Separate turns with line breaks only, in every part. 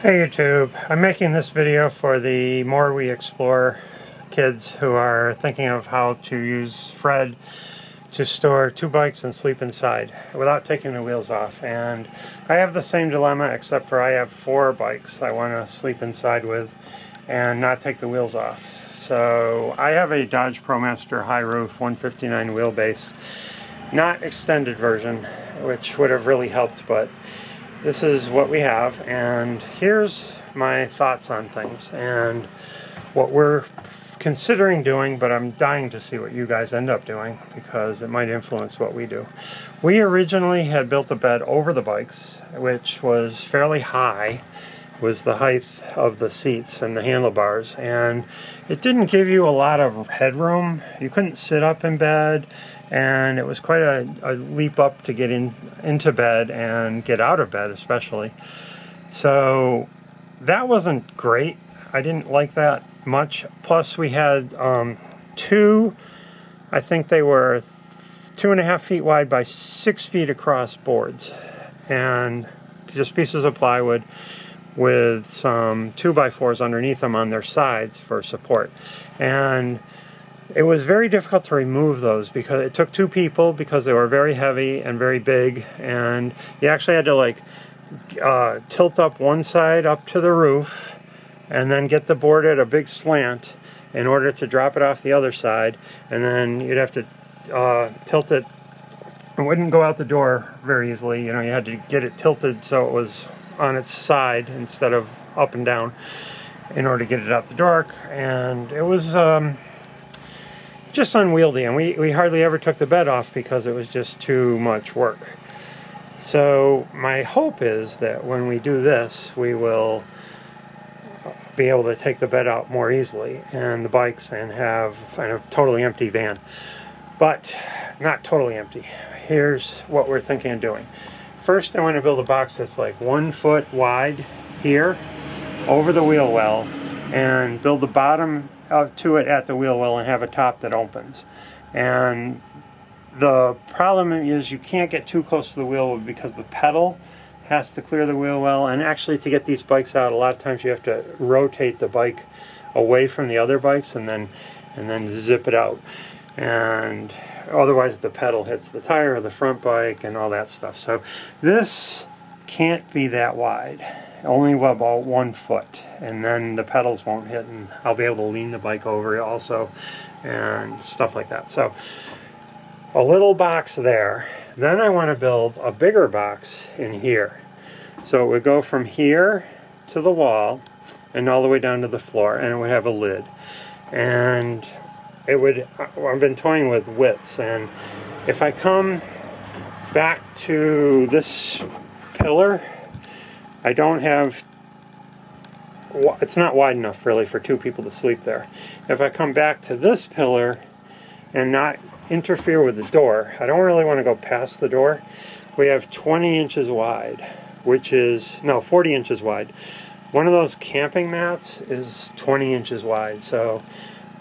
Hey YouTube, I'm making this video for the More We Explore kids who are thinking of how to use Fred to store two bikes and sleep inside without taking the wheels off. And I have the same dilemma, except for I have 4 bikes I want to sleep inside with and not take the wheels off. So I have a Dodge ProMaster high roof 159 wheelbase, not extended version, which would have really helped, but this is what we have, and here's my thoughts on things and what we're considering doing, but I'm dying to see what you guys end up doing because it might influence what we do. We originally had built a bed over the bikes, which was fairly high, was the height of the seats and the handlebars, and it didn't give you a lot of headroom. You couldn't sit up in bed, and it was quite a leap up to get into bed and get out of bed especially. So that wasn't great. I didn't like that much. Plus we had two, I think they were 2.5 feet wide by 6 feet across boards, and just pieces of plywood with some 2x4s underneath them on their sides for support. And it was very difficult to remove those because it took 2 people, because they were very heavy and very big, and you actually had to like tilt up one side up to the roof and then get the board at a big slant in order to drop it off the other side, and then you'd have to tilt it. It wouldn't go out the door very easily, you know, you had to get it tilted so it was on its side instead of up and down in order to get it out the door. And it was just unwieldy, and we hardly ever took the bed off because it was just too much work. So my hope is that when we do this, we will be able to take the bed out more easily and the bikes and have kind of totally empty van. But not totally empty. Here's what we're thinking of doing. First, I want to build a box that's like 1 foot wide here over the wheel well, and build the bottom to it at the wheel well and have a top that opens. And the problem is you can't get too close to the wheel well because the pedal has to clear the wheel well, and actually to get these bikes out, a lot of times you have to rotate the bike away from the other bikes and then zip it out, and otherwise the pedal hits the tire of the front bike and all that stuff. So this can't be that wide, only about 1 foot, and then the pedals won't hit, and I'll be able to lean the bike over it also and stuff like that. So a little box there. Then I want to build a bigger box in here, so it would go from here to the wall and all the way down to the floor, and it would have a lid. And it would, I've been toying with widths, and if I come back to this pillar, I don't have, it's not wide enough really for 2 people to sleep there. If I come back to this pillar and not interfere with the door, I don't really want to go past the door. We have 20 inches wide, which is, no, 40 inches wide. One of those camping mats is 20 inches wide, so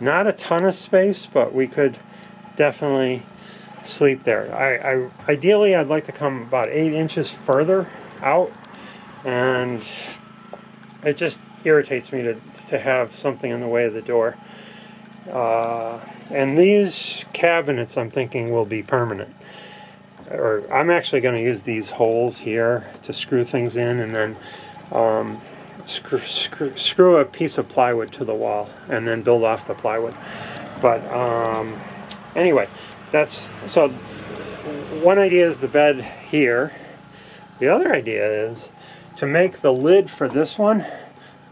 not a ton of space, but we could definitely sleep there. Ideally, I'd like to come about 8 inches further out, and it just irritates me to have something in the way of the door. And these cabinets, I'm thinking, will be permanent. Or I'm actually going to use these holes here to screw things in, and then screw a piece of plywood to the wall and then build off the plywood. But anyway, that's, so one idea is the bed here. The other idea is to make the lid for this one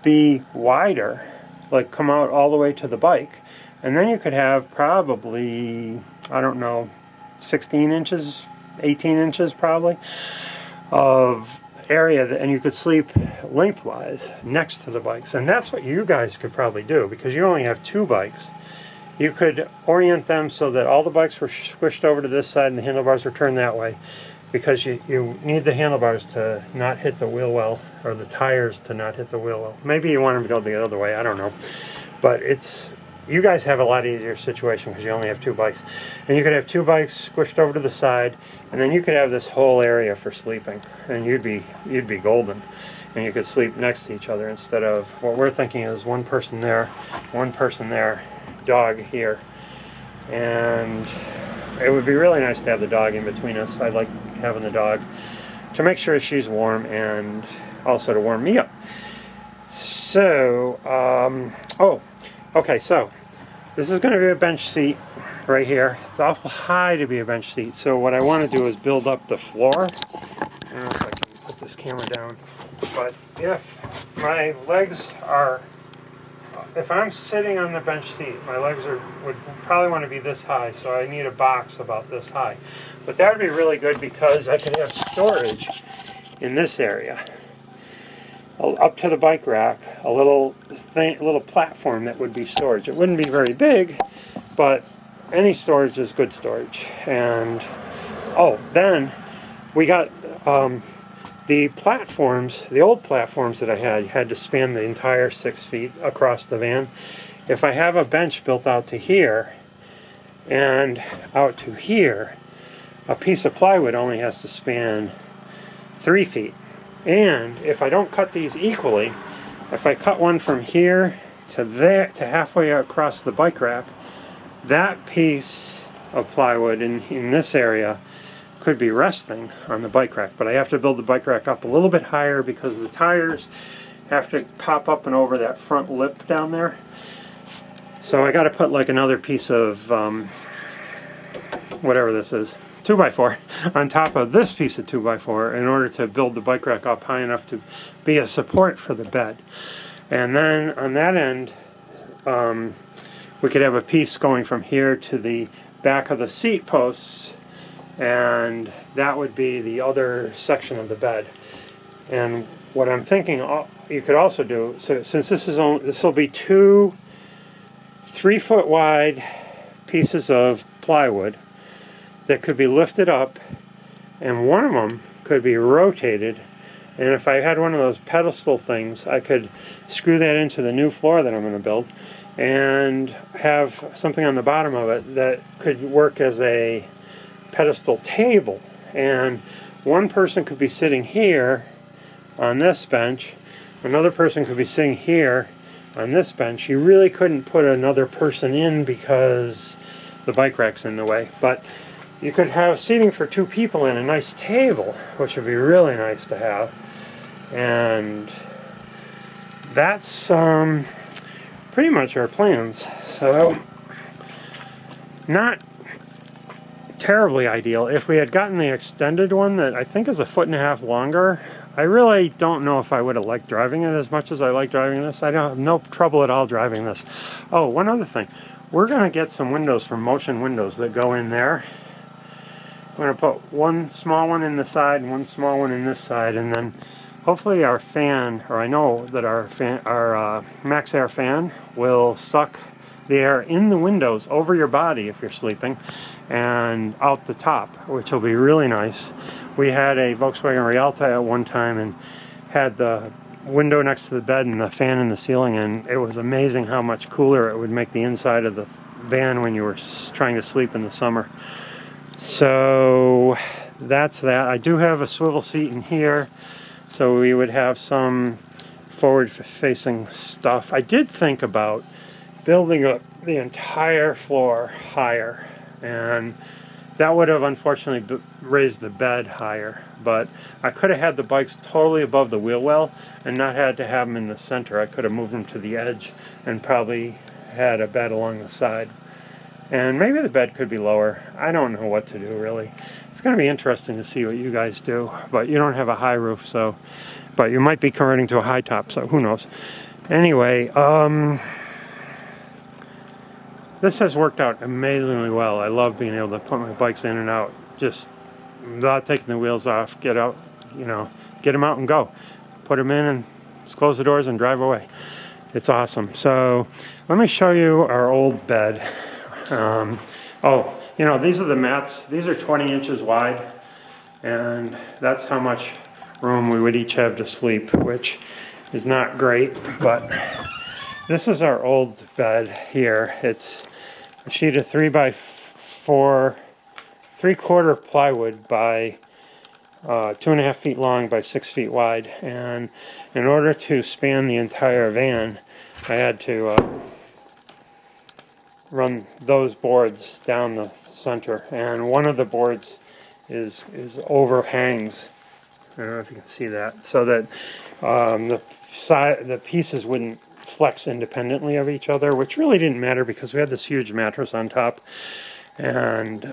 be wider, like come out all the way to the bike, and then you could have probably, I don't know, 16 inches, 18 inches probably of area, and you could sleep lengthwise next to the bikes. And that's what you guys could probably do, because you only have 2 bikes. You could orient them so that all the bikes were squished over to this side and the handlebars were turned that way, because you need the handlebars to not hit the wheel well, or the tires to not hit the wheel well. Maybe you want them to go the other way, I don't know. But it's, you guys have a lot easier situation because you only have 2 bikes. And you could have 2 bikes squished over to the side, and then you could have this whole area for sleeping, and you'd be golden. and you could sleep next to each other instead of what we're thinking is one person there, dog here. And it would be really nice to have the dog in between us. I like having the dog to make sure she's warm and also to warm me up. So, okay, so this is going to be a bench seat right here. It's awful high to be a bench seat, so what I want to do is build up the floor. I don't know if I can put this camera down, but if my legs are, if I'm sitting on the bench seat, my legs would probably want to be this high, so I need a box about this high. But that would be really good because I could have storage in this area. Up to the bike rack, a little platform that would be storage. It wouldn't be very big, but any storage is good storage. And then we got the platforms, the old platforms that I had to span the entire 6 feet across the van. If I have a bench built out to here and out to here, a piece of plywood only has to span 3 feet. And if I don't cut these equally, if I cut one from here to there to halfway across the bike rack, that piece of plywood in this area could be resting on the bike rack. But I have to build the bike rack up a little bit higher because the tires have to pop up and over that front lip down there. So I got to put like another piece of whatever this is, 2x4 on top of this piece of 2x4 in order to build the bike rack up high enough to be a support for the bed. And then on that end, we could have a piece going from here to the back of the seat posts, and that would be the other section of the bed. And what I'm thinking you could also do, so since this will be 2 3-foot wide pieces of plywood that could be lifted up, and one of them could be rotated, and if I had one of those pedestal things, I could screw that into the new floor that I'm going to build and have something on the bottom of it that could work as a pedestal table. And one person could be sitting here on this bench, another person could be sitting here on this bench. You really couldn't put another person in because the bike rack's in the way, but you could have seating for 2 people and a nice table, which would be really nice to have. And that's pretty much our plans. So, not terribly ideal. If we had gotten the extended one that I think is 1.5 feet longer, I really don't know if I would have liked driving it as much as I like driving this. I don't have no trouble at all driving this. Oh, one other thing. We're going to get some windows from Motion Windows that go in there. I'm going to put one small one in the side and one small one in this side, and then hopefully our fan, or I know that our fan, our Max Air fan will suck the air in the windows over your body if you're sleeping and out the top, which will be really nice. We had a Volkswagen Rialta at one time and had the window next to the bed and the fan in the ceiling, and it was amazing how much cooler it would make the inside of the van when you were trying to sleep in the summer. So that's that. I do have a swivel seat in here, so we would have some forward-facing stuff. I did think about building up the entire floor higher, and that would have unfortunately raised the bed higher, but I could have had the bikes totally above the wheel well and not had to have them in the center. I could have moved them to the edge and probably had a bed along the side. And maybe the bed could be lower. I don't know what to do, really. It's going to be interesting to see what you guys do, but you don't have a high roof, so, but you might be converting to a high top, so who knows. Anyway, this has worked out amazingly well. I love being able to put my bikes in and out, just without taking the wheels off, get out, you know, get them out and go. Put them in and just close the doors and drive away. It's awesome. So let me show you our old bed. Oh, you know, these are the mats. These are 20 inches wide, and that's how much room we would each have to sleep, which is not great, but this is our old bed here. It's a sheet of 3x4, 3/4 plywood by 2.5 feet long by 6 feet wide, and in order to span the entire van, I had to run those boards down the center, and one of the boards is overhangs. I don't know if you can see that, so that the pieces wouldn't flex independently of each other, which really didn't matter because we had this huge mattress on top, and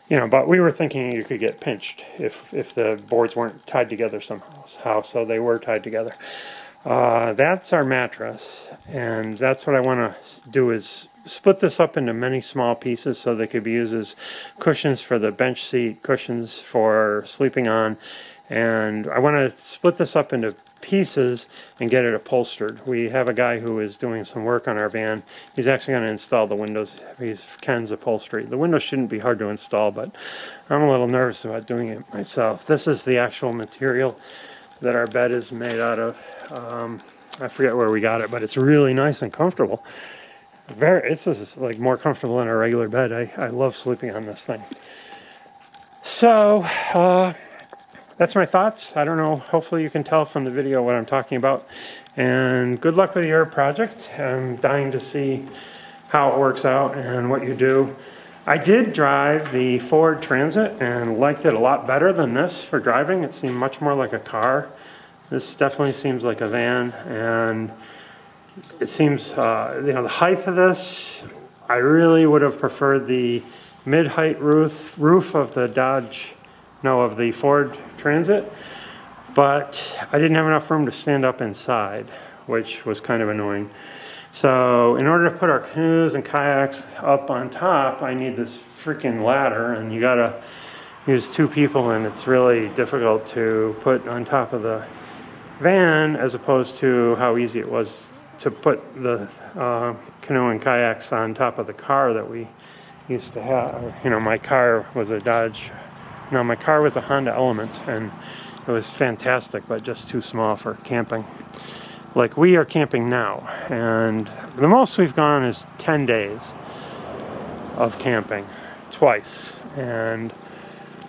you know, but we were thinking you could get pinched if the boards weren't tied together somehow, so they were tied together. That's our mattress, and that's what I want to do, is split this up into many small pieces so they could be used as cushions for the bench seat, cushions for sleeping on, and I want to split this up into pieces and get it upholstered. We have a guy who is doing some work on our van. He's actually going to install the windows. He's Ken's Upholstery. The windows shouldn't be hard to install, but I'm a little nervous about doing it myself. This is the actual material that our bed is made out of. I forget where we got it, but it's really nice and comfortable. It's like more comfortable than a regular bed. I love sleeping on this thing. So that's my thoughts. I don't know, hopefully you can tell from the video what I'm talking about, and good luck with your project. I'm dying to see how it works out and what you do. I did drive the Ford Transit and liked it a lot better than this for driving. It seemed much more like a car. This definitely seems like a van, and it seems, you know, the height of this, I really would have preferred the mid-height roof of the Ford Transit, but I didn't have enough room to stand up inside, which was kind of annoying. So in order to put our canoes and kayaks up on top, I need this freaking ladder, and you gotta use 2 people, and it's really difficult to put on top of the van as opposed to how easy it was to put the canoe and kayaks on top of the car that we used to have. You know, my car was a Honda Element, and it was fantastic, but just too small for camping. Like we are camping now, and the most we've gone is 10 days of camping, twice, and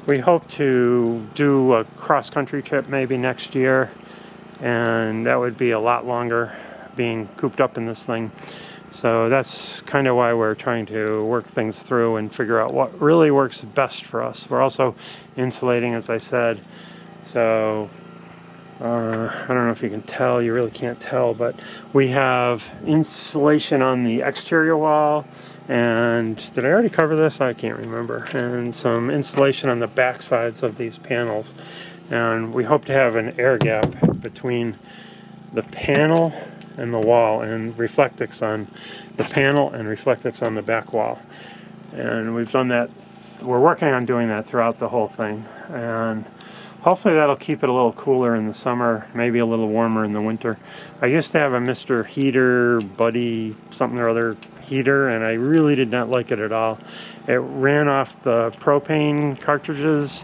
we hope to do a cross-country trip maybe next year, and that would be a lot longer being cooped up in this thing. So that's kind of why we're trying to work things through and figure out what really works best for us. We're also insulating, as I said, so I don't know if you can tell, you really can't tell, but we have insulation on the exterior wall, and did I already cover this? I can't remember. And some insulation on the back sides of these panels, and we hope to have an air gap between the panel and the wall, and reflectix on the panel and reflectix on the back wall. And we've done that, we're working on doing that throughout the whole thing, and hopefully that'll keep it a little cooler in the summer, maybe a little warmer in the winter. I used to have a Mr. Heater Buddy something or other heater, and I really did not like it at all. It ran off the propane cartridges,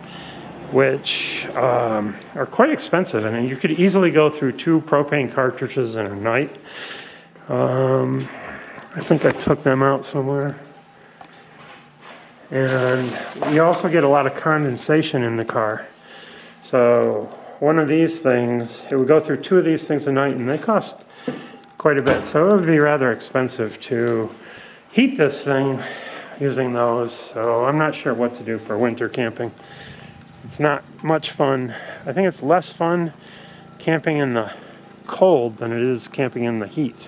which are quite expensive, and you could easily go through 2 propane cartridges in a night. I think I took them out somewhere. And you also get a lot of condensation in the car. So one of these things, it would go through 2 of these things a night, and they cost quite a bit. So it would be rather expensive to heat this thing using those. So I'm not sure what to do for winter camping. It's not much fun. I think it's less fun camping in the cold than it is camping in the heat,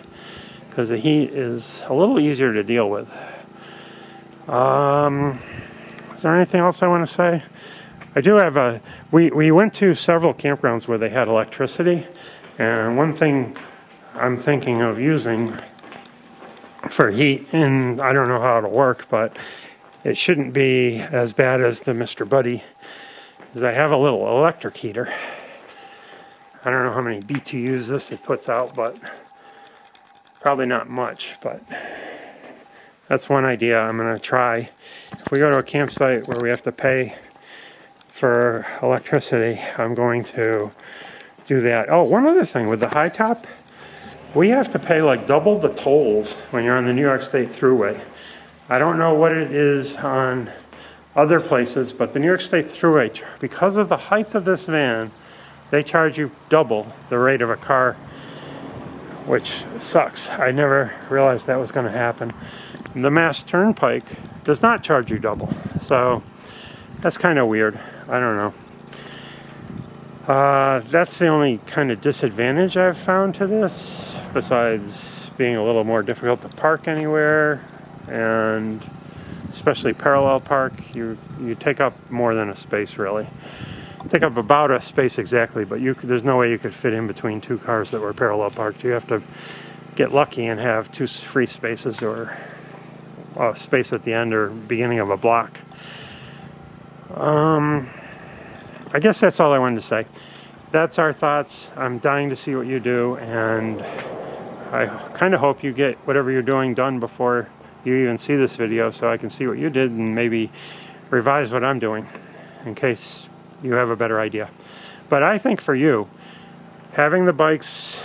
because the heat is a little easier to deal with. Is there anything else I want to say? I do have we went to several campgrounds where they had electricity, and one thing I'm thinking of using for heat, and I don't know how it'll work, but it shouldn't be as bad as the Mr. Buddy, is I have a little electric heater. I don't know how many BTUs this it puts out, but probably not much, but that's one idea I'm going to try. If we go to a campsite where we have to pay for electricity, I'm going to do that. Oh, one other thing, with the high top, we have to pay like double the tolls when you're on the New York State Thruway. I don't know what it is on other places, but the New York State Thruway, because of the height of this van, they charge you double the rate of a car, which sucks. I never realized that was going to happen. The Mass Turnpike does not charge you double, so that's kind of weird. I don't know. That's the only kind of disadvantage I've found to this, besides being a little more difficult to park anywhere, and especially parallel park. You take up more than a space, really. Take up about a space exactly, but there's no way you could fit in between two cars that were parallel parked. You have to get lucky and have two free spaces, or a space at the end or beginning of a block. I guess that's all I wanted to say. That's our thoughts. I'm dying to see what you do, and I kind of hope you get whatever you're doing done before you even see this video, so I can see what you did and maybe revise what I'm doing in case you have a better idea. But I think for you, having the bikes,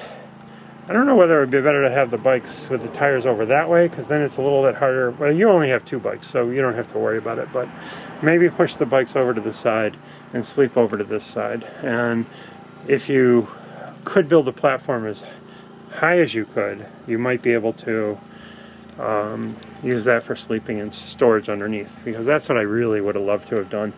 I don't know whether it would be better to have the bikes with the tires over that way, because then it's a little bit harder. Well, you only have two bikes, so you don't have to worry about it, but maybe push the bikes over to the side and sleep over to this side. And if you could build a platform as high as you could, you might be able to use that for sleeping and storage underneath, because that's what I really would have loved to have done.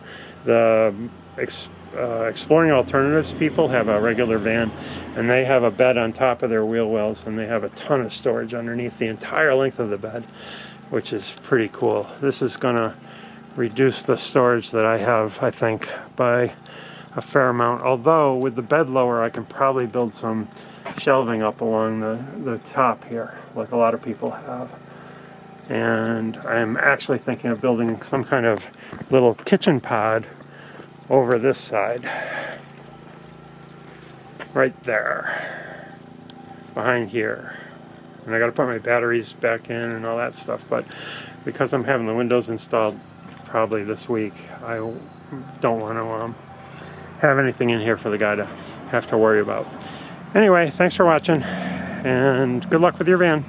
The Exploring Alternatives people have a regular van, and they have a bed on top of their wheel wells, and they have a ton of storage underneath the entire length of the bed, which is pretty cool. This is going to reduce the storage that I have, I think, by a fair amount. Although with the bed lower, I can probably build some shelving up along the top here, like a lot of people have. And I'm actually thinking of building some kind of little kitchen pod over this side, right there, behind here. And I got to put my batteries back in and all that stuff, but because I'm having the windows installed probably this week, I don't want to have anything in here for the guy to have to worry about. Anyway, thanks for watching, and good luck with your van.